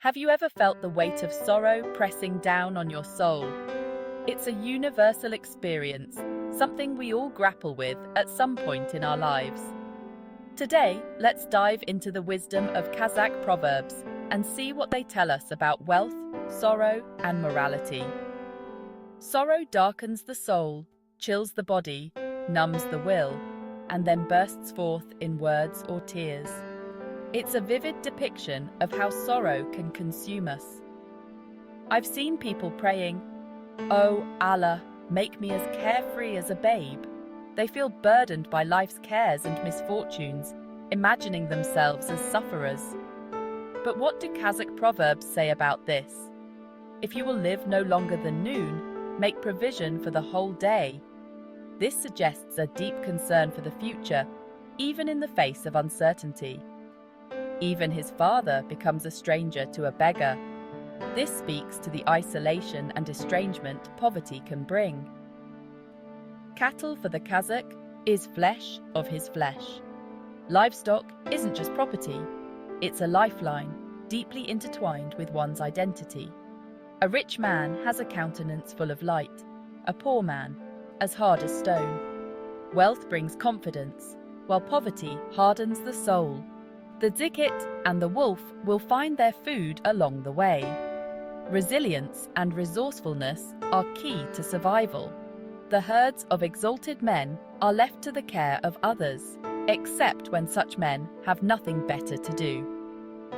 Have you ever felt the weight of sorrow pressing down on your soul? It's a universal experience, something we all grapple with at some point in our lives. Today, let's dive into the wisdom of Kazakh proverbs and see what they tell us about wealth, sorrow, and morality. Sorrow darkens the soul, chills the body, numbs the will, and then bursts forth in words or tears. It's a vivid depiction of how sorrow can consume us. I've seen people praying, "Oh Allah, make me as carefree as a babe." They feel burdened by life's cares and misfortunes, imagining themselves as sufferers. But what do Kazakh proverbs say about this? If you will live no longer than noon, make provision for the whole day. This suggests a deep concern for the future, even in the face of uncertainty. Even his father becomes a stranger to a beggar. This speaks to the isolation and estrangement poverty can bring. Cattle for the Kazakh is flesh of his flesh. Livestock isn't just property, it's a lifeline, deeply intertwined with one's identity. A rich man has a countenance full of light, a poor man as hard as stone. Wealth brings confidence, while poverty hardens the soul. The dzikit and the wolf will find their food along the way. Resilience and resourcefulness are key to survival. The herds of exalted men are left to the care of others, except when such men have nothing better to do.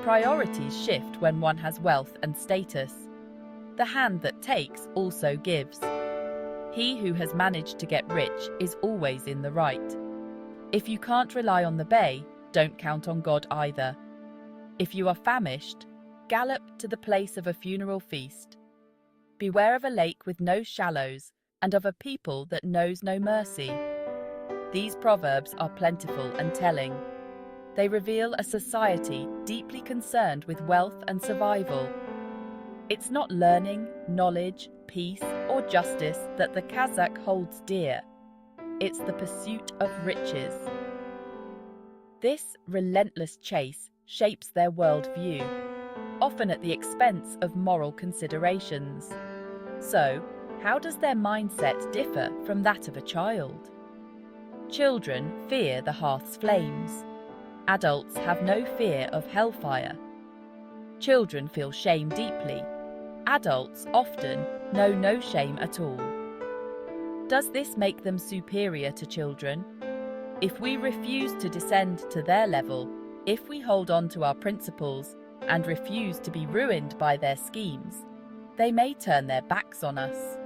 Priorities shift when one has wealth and status. The hand that takes also gives. He who has managed to get rich is always in the right. If you can't rely on the bay, don't count on God either. If you are famished, gallop to the place of a funeral feast. Beware of a lake with no shallows, and of a people that knows no mercy. These proverbs are plentiful and telling. They reveal a society deeply concerned with wealth and survival. It's not learning, knowledge, peace, or justice that the Kazakh holds dear. It's the pursuit of riches. This relentless chase shapes their worldview, often at the expense of moral considerations. So, how does their mindset differ from that of a child? Children fear the hearth's flames. Adults have no fear of hellfire. Children feel shame deeply. Adults often know no shame at all. Does this make them superior to children? If we refuse to descend to their level, if we hold on to our principles and refuse to be ruined by their schemes, they may turn their backs on us.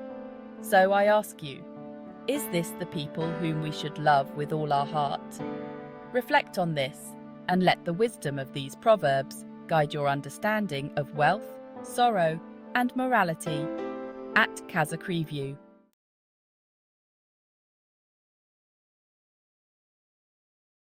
So I ask you, is this the people whom we should love with all our heart? Reflect on this and let the wisdom of these proverbs guide your understanding of wealth, sorrow, and morality. At Kazakh Review.